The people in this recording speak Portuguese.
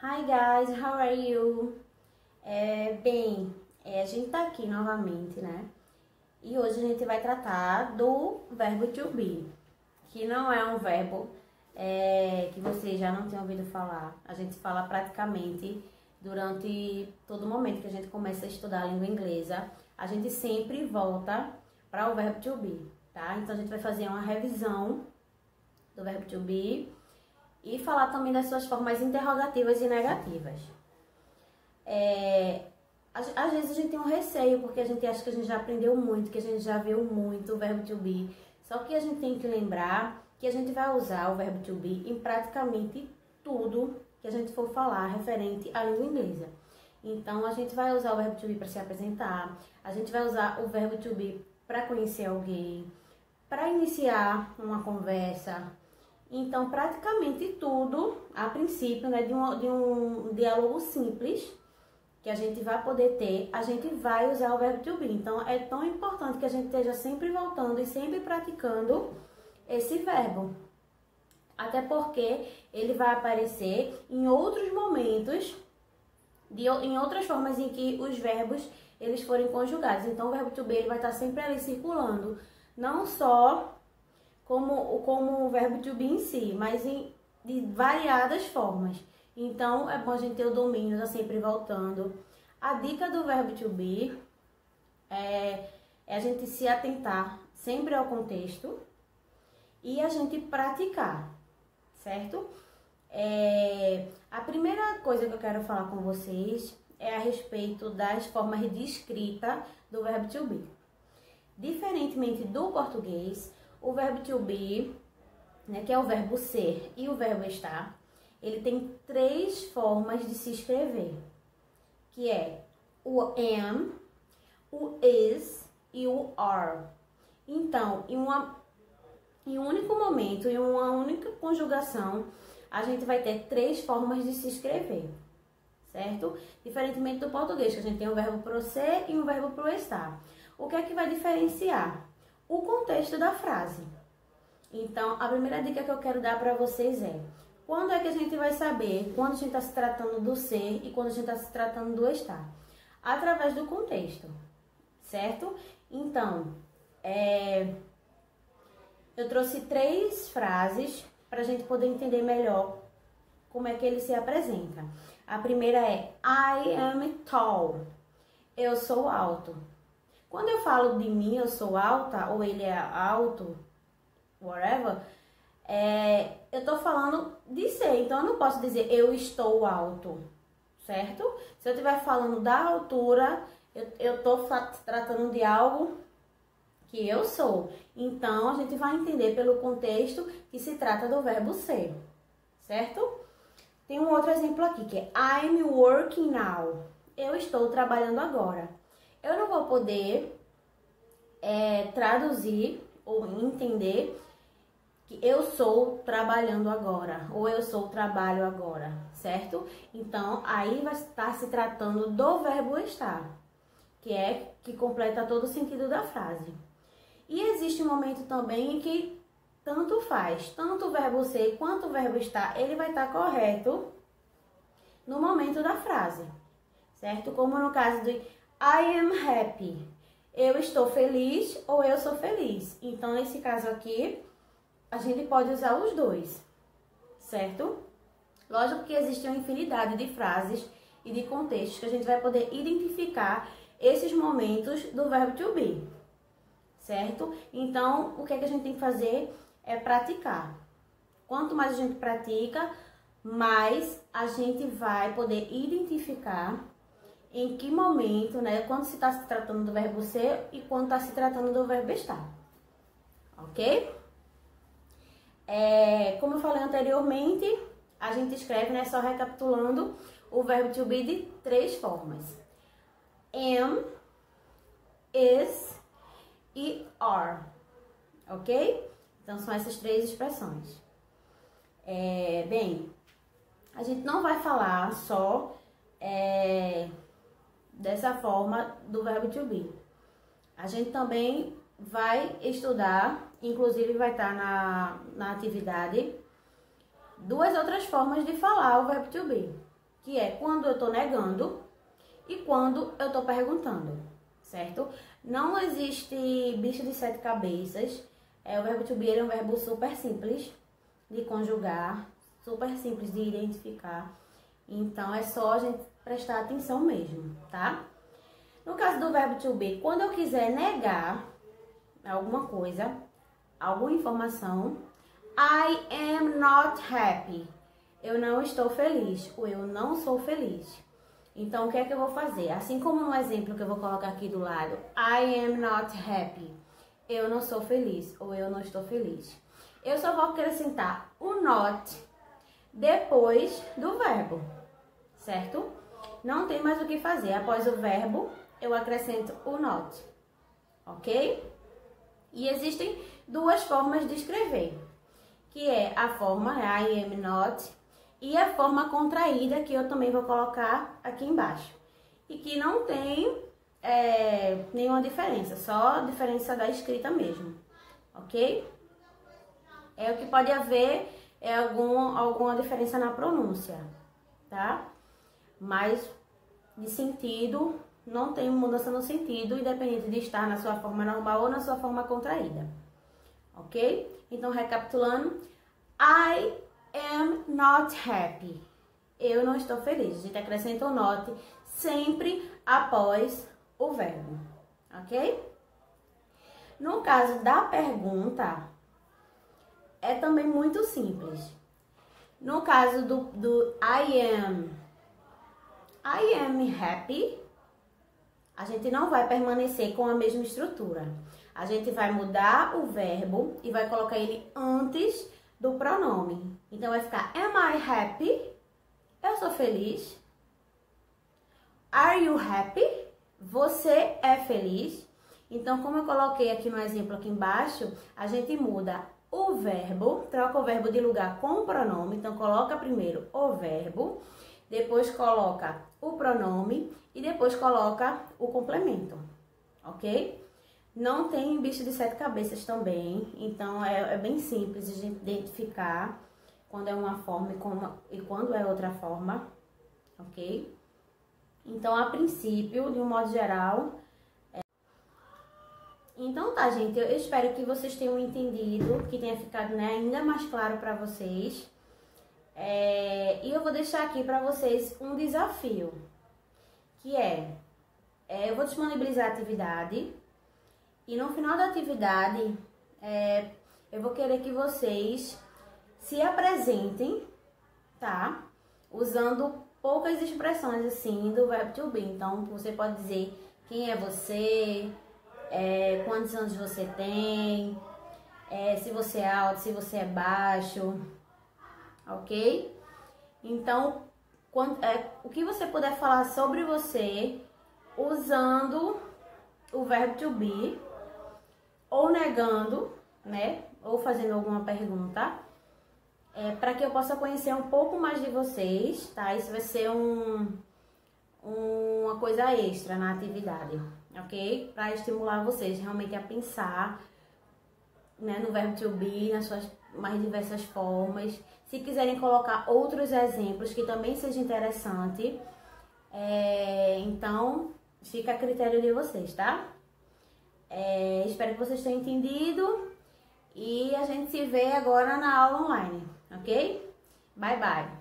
Hi guys, how are you? A gente tá aqui novamente, né? E hoje a gente vai tratar do verbo to be, que não é um verbo que vocês já não tenham ouvido falar. A gente fala praticamente durante todo momento que a gente começa a estudar a língua inglesa. A gente sempre volta para o verbo to be, tá? Então a gente vai fazer uma revisão do verbo to be e falar também das suas formas interrogativas e negativas. Às vezes a gente tem um receio, porque a gente acha que a gente já aprendeu muito, que a gente já viu muito o verbo to be. Só que a gente tem que lembrar que a gente vai usar o verbo to be em praticamente tudo que a gente for falar referente à língua inglesa. Então, a gente vai usar o verbo to be para se apresentar, a gente vai usar o verbo to be para conhecer alguém, para iniciar uma conversa. Então, praticamente tudo, a princípio, né, de um diálogo simples que a gente vai poder ter, a gente vai usar o verbo to be. Então, é tão importante que a gente esteja sempre voltando e sempre praticando esse verbo. Até porque ele vai aparecer em outros momentos, em outras formas em que os verbos eles forem conjugados. Então, o verbo to be ele vai estar sempre ali circulando, não só como o verbo to be em si, mas de variadas formas. Então, é bom a gente ter o domínio, tá sempre voltando. A dica do verbo to be é a gente se atentar sempre ao contexto e a gente praticar, certo? A primeira coisa que eu quero falar com vocês é a respeito das formas de escrita do verbo to be. Diferentemente do português, o verbo to be, né, que é o verbo ser e o verbo estar, ele tem três formas de se escrever, que é o am, o is e o are. Então, em um único momento, em uma única conjugação, a gente vai ter três formas de se escrever, certo? Diferentemente do português, que a gente tem um verbo pro ser e um verbo pro estar. O que é que vai diferenciar? O contexto da frase. Então, a primeira dica que eu quero dar para vocês é: quando é que a gente vai saber quando a gente está se tratando do ser e quando a gente está se tratando do estar? Através do contexto, certo? Então, eu trouxe três frases para a gente poder entender melhor como é que ele se apresenta. A primeira é I am tall. Eu sou alto. Quando eu falo de mim, eu sou alta, ou ele é alto, whatever, eu tô falando de ser. Então, eu não posso dizer eu estou alto, certo? Se eu estiver falando da altura, eu tô tratando de algo que eu sou. Então, a gente vai entender pelo contexto que se trata do verbo ser, certo? Tem um outro exemplo aqui, que é I'm working now. Eu estou trabalhando agora. Eu não vou poder traduzir ou entender que eu sou trabalhando agora, ou eu sou trabalho agora, certo? Então, aí vai estar se tratando do verbo estar, que completa todo o sentido da frase. E existe um momento também em que tanto faz, tanto o verbo ser quanto o verbo estar, ele vai estar correto no momento da frase, certo? Como no caso de I am happy. Eu estou feliz ou eu sou feliz. Então, nesse caso aqui, a gente pode usar os dois, certo? Lógico que existe uma infinidade de frases e de contextos que a gente vai poder identificar esses momentos do verbo to be, certo? Então, o que é que a gente tem que fazer é praticar. Quanto mais a gente pratica, mais a gente vai poder identificar em que momento, né, quando se está se tratando do verbo ser e quando está se tratando do verbo estar, ok? Como eu falei anteriormente, a gente escreve, né, só recapitulando, o verbo to be de três formas: am, is e are, ok? Então, são essas três expressões. A gente não vai falar só dessa forma do verbo to be. A gente também vai estudar, inclusive vai estar na atividade, duas outras formas de falar o verbo to be, que é quando eu tô negando e quando eu tô perguntando, certo? Não existe bicho de sete cabeças. O verbo to be é um verbo super simples de conjugar, super simples de identificar. Então, é só a gente prestar atenção mesmo, tá? No caso do verbo to be, quando eu quiser negar alguma coisa, alguma informação, I am not happy. Eu não estou feliz, ou eu não sou feliz. Então, o que é que eu vou fazer? Assim como no exemplo que eu vou colocar aqui do lado, I am not happy. Eu não sou feliz, ou eu não estou feliz. Eu só vou acrescentar o not depois do verbo, certo? Não tem mais o que fazer. Após o verbo, eu acrescento o not, ok? E existem duas formas de escrever, que é a forma I am not e a forma contraída, que eu também vou colocar aqui embaixo. E que não tem nenhuma diferença, só a diferença da escrita mesmo, ok? O que pode haver alguma diferença na pronúncia, tá? Mas de sentido, não tem mudança no sentido, independente de estar na sua forma normal ou na sua forma contraída, ok? Então, recapitulando, I am not happy. Eu não estou feliz. A gente acrescenta o not sempre após o verbo, ok? No caso da pergunta, é também muito simples. No caso do I am happy, a gente não vai permanecer com a mesma estrutura. A gente vai mudar o verbo e vai colocar ele antes do pronome. Então, vai ficar am I happy? Eu sou feliz. Are you happy? Você é feliz? Então, como eu coloquei aqui no exemplo aqui embaixo, a gente muda o verbo, troca o verbo de lugar com o pronome. Então, coloca primeiro o verbo, depois coloca o pronome e depois coloca o complemento, ok? Não tem bicho de sete cabeças também, então é bem simples de identificar quando é uma forma e quando é outra forma, ok? Então, a princípio, de um modo geral... Então tá, gente, eu espero que vocês tenham entendido, que tenha ficado, né, ainda mais claro para vocês. E eu vou deixar aqui para vocês um desafio, que eu vou disponibilizar a atividade e no final da atividade eu vou querer que vocês se apresentem, tá? Usando poucas expressões assim do verbo to be. Então, você pode dizer quem é você, quantos anos você tem, se você é alto, se você é baixo, ok? Então, o que você puder falar sobre você usando o verbo to be, ou negando, né? Ou fazendo alguma pergunta, para que eu possa conhecer um pouco mais de vocês, tá? Isso vai ser uma coisa extra na atividade, ok? Para estimular vocês realmente a pensar, né, no verbo to be, nas suas mais diversas formas. Se quiserem colocar outros exemplos que também seja interessante, então fica a critério de vocês, tá? Espero que vocês tenham entendido e a gente se vê agora na aula online, ok? Bye, bye!